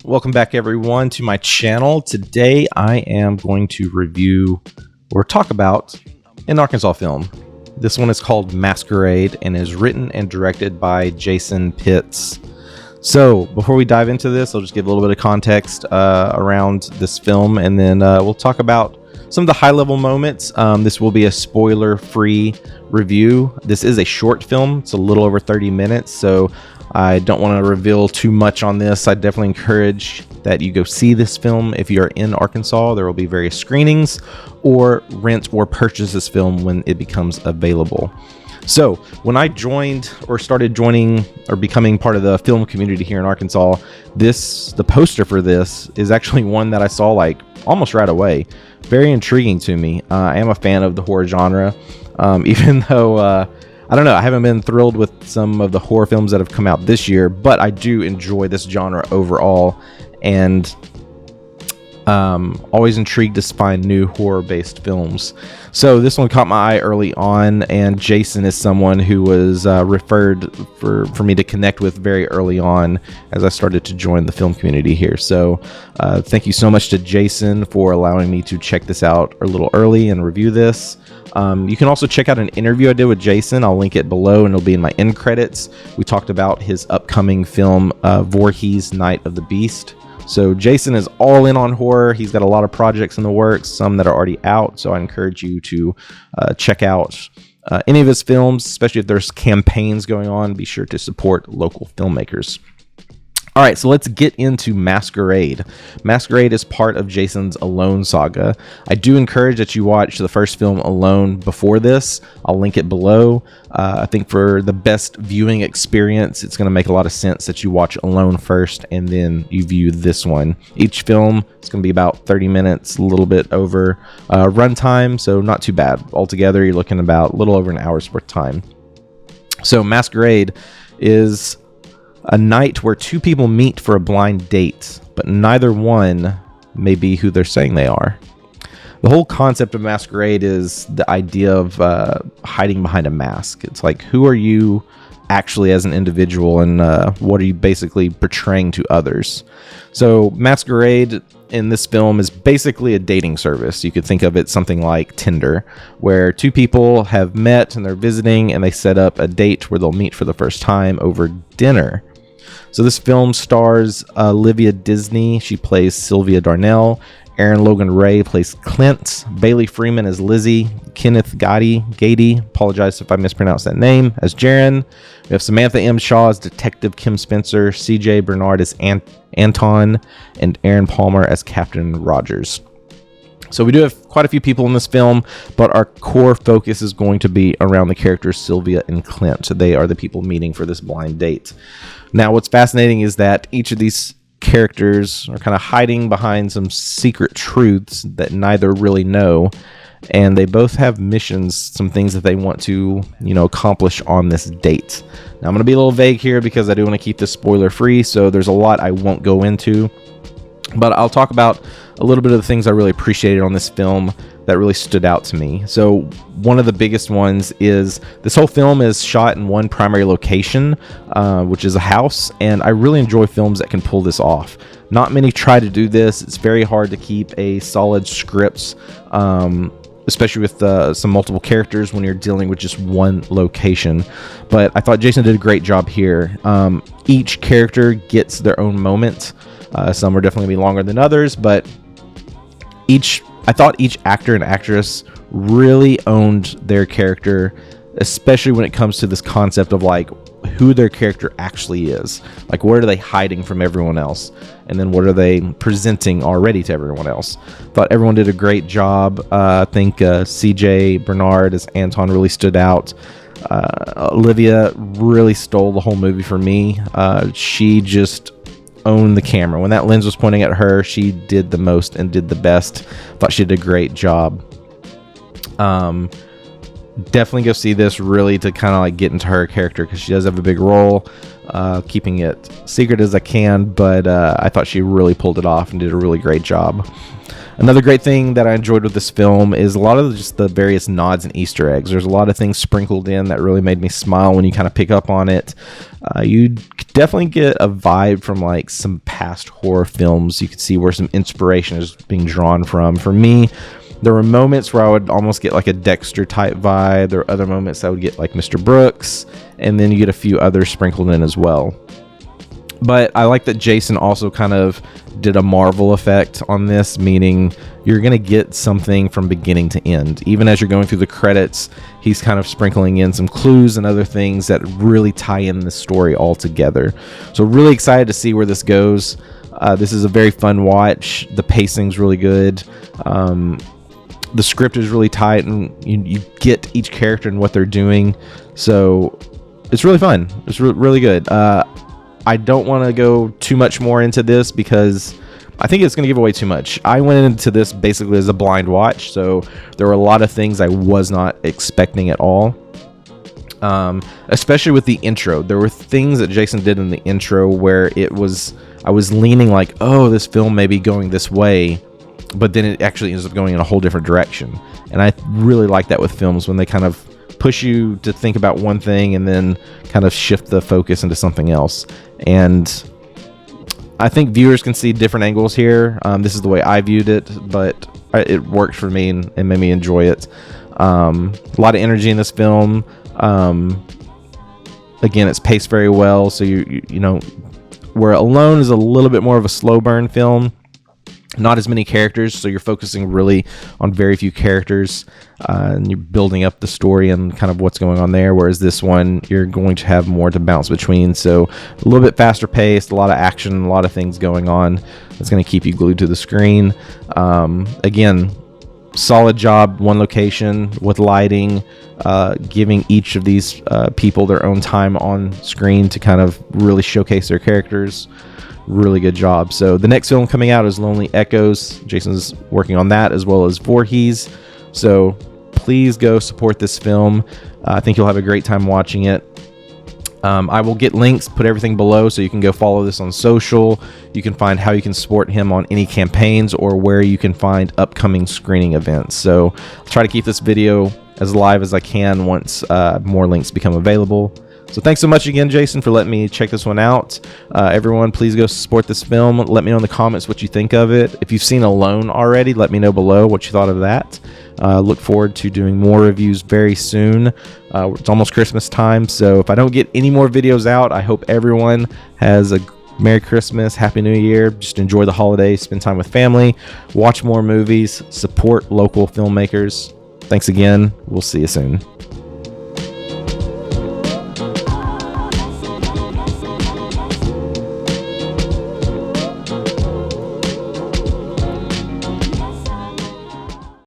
welcome back everyone to my channel. Today I am going to review or talk about an Arkansas film. This one is called Masquerade and is written and directed by Jason Pitts. So before we dive into this, I'll just give a little bit of context around this film, and then we'll talk about some of the high-level moments. This will be a spoiler-free review. This is a short film. It's a little over 30 minutes, so I don't want to reveal too much on this. I definitely encourage that you go see this film if you are in Arkansas. There will be various screenings, or rent or purchase this film when it becomes available. So when I joined or started joining or becoming part of the film community here in Arkansas, the poster for this is actually one that I saw like almost right away. Very intriguing to me. I am a fan of the horror genre, even though I don't know, I haven't been thrilled with some of the horror films that have come out this year, but I do enjoy this genre overall, and always intrigued to find new horror-based films. So this one caught my eye early on, and Jason is someone who was referred for me to connect with very early on as I started to join the film community here. So thank you so much to Jason for allowing me to check this out a little early and review this. You can also check out an interview I did with Jason. I'll link it below, and it'll be in my end credits. We talked about his upcoming film, Voorhees Night of the Beast. So Jason is all in on horror. He's got a lot of projects in the works, some that are already out. So I encourage you to check out any of his films, especially if there's campaigns going on. Be sure to support local filmmakers. All right, so let's get into Masquerade. Masquerade is part of Jason's Alone saga. I do encourage that you watch the first film Alone before this. I'll link it below. I think for the best viewing experience, it's going to make a lot of sense that you watch Alone first and then you view this one. Each film is going to be about 30 minutes, a little bit over runtime, so not too bad. Altogether, you're looking about a little over an hour's worth of time. So Masquerade is a night where two people meet for a blind date, but neither one may be who they're saying they are. The whole concept of Masquerade is the idea of hiding behind a mask. It's like, who are you actually as an individual, and what are you basically portraying to others? So Masquerade in this film is basically a dating service. You could think of it something like Tinder, where two people have met and they're visiting, and they set up a date where they'll meet for the first time over dinner. So this film stars Olivia Disney. She plays Sylvia Darnell. Aaron Logan Ray plays Clint. Bailey Freeman as Lizzie. Kenneth Gady, apologize if I mispronounced that name, as Jaren. We have Samantha M. Shaw as Detective Kim Spencer. CJ Bernard as Anton. And Aaron Palmer as Captain Rogers. So we do have quite a few people in this film, but our core focus is going to be around the characters Sylvia and Clint. So they are the people meeting for this blind date. Now, what's fascinating is that each of these characters are kind of hiding behind some secret truths that neither really know, and they both have missions, some things that they want to, accomplish on this date. Now, I'm going to be a little vague here because I do want to keep this spoiler free, so there's a lot I won't go into, but I'll talk about a little bit of the things I really appreciated on this film that really stood out to me. So one of the biggest ones is this whole film is shot in one primary location, which is a house, and I really enjoy films that can pull this off. Not many try to do this. It's very hard to keep a solid script, especially with some multiple characters when you're dealing with just one location. But I thought Jason did a great job here. Each character gets their own moment. Some are definitely going to be longer than others, but I thought each actor and actress really owned their character, especially when it comes to this concept of like who their character actually is. Like, what are they hiding from everyone else? And then what are they presenting already to everyone else? Thought everyone did a great job. I think CJ Bernard as Anton really stood out. Olivia really stole the whole movie for me. She just owned the camera. When that lens was pointing at her, she did the most and did the best. Thought she did a great job. definitely go see this, really, to kind of like get into her character, because she does have a big role. Keeping it secret as I can, but I thought she really pulled it off and did a really great job. Another great thing that I enjoyed with this film is a lot of just the various nods and Easter eggs. There's a lot of things sprinkled in that really made me smile when you kind of pick up on it. You definitely get a vibe from like some past horror films. You could see where some inspiration is being drawn from. For me, there were moments where I would almost get like a Dexter type vibe. There were other moments I would get like Mr. Brooks, and then you get a few others sprinkled in as well. But I like that Jason also kind of did a Marvel effect on this, meaning you're going to get something from beginning to end. Even as you're going through the credits, he's kind of sprinkling in some clues and other things that really tie in the story all together. So really excited to see where this goes. This is a very fun watch. The pacing's really good. The script is really tight, and you get each character and what they're doing. So it's really fun. It's really good. I don't want to go too much more into this because I think it's going to give away too much. I went into this basically as a blind watch, so there were a lot of things I was not expecting at all. Especially with the intro. There were things that Jason did in the intro where I was leaning like, oh, this film may be going this way, but then it actually ends up going in a whole different direction. And I really like that with films, when they kind of push you to think about one thing and then kind of shift the focus into something else. And I think viewers can see different angles here. This is the way I viewed it, but it worked for me and made me enjoy it. A lot of energy in this film. Again, it's paced very well, so you know, where Alone is a little bit more of a slow burn film. Not as many characters, so you're focusing really on very few characters, and you're building up the story and kind of what's going on there, whereas this one, you're going to have more to bounce between. So a little bit faster paced, a lot of action, a lot of things going on that's going to keep you glued to the screen. Again, solid job, one location with lighting, giving each of these people their own time on screen to kind of really showcase their characters. Really good job. So the next film coming out is Lonely Echoes. Jason's working on that, as well as Voorhees. So please go support this film. I think you'll have a great time watching it. I will get links, put everything below, so you can go follow this on social. You can find how you can support him on any campaigns, or where you can find upcoming screening events. So I'll try to keep this video as live as I can once more links become available. So thanks so much again, Jason, for letting me check this one out. Everyone, please go support this film. Let me know in the comments what you think of it. If you've seen Alone already, let me know below what you thought of that. Look forward to doing more reviews very soon. It's almost Christmas time, so if I don't get any more videos out, I hope everyone has a Merry Christmas, Happy New Year. Just enjoy the holidays, spend time with family, watch more movies, support local filmmakers. Thanks again. We'll see you soon.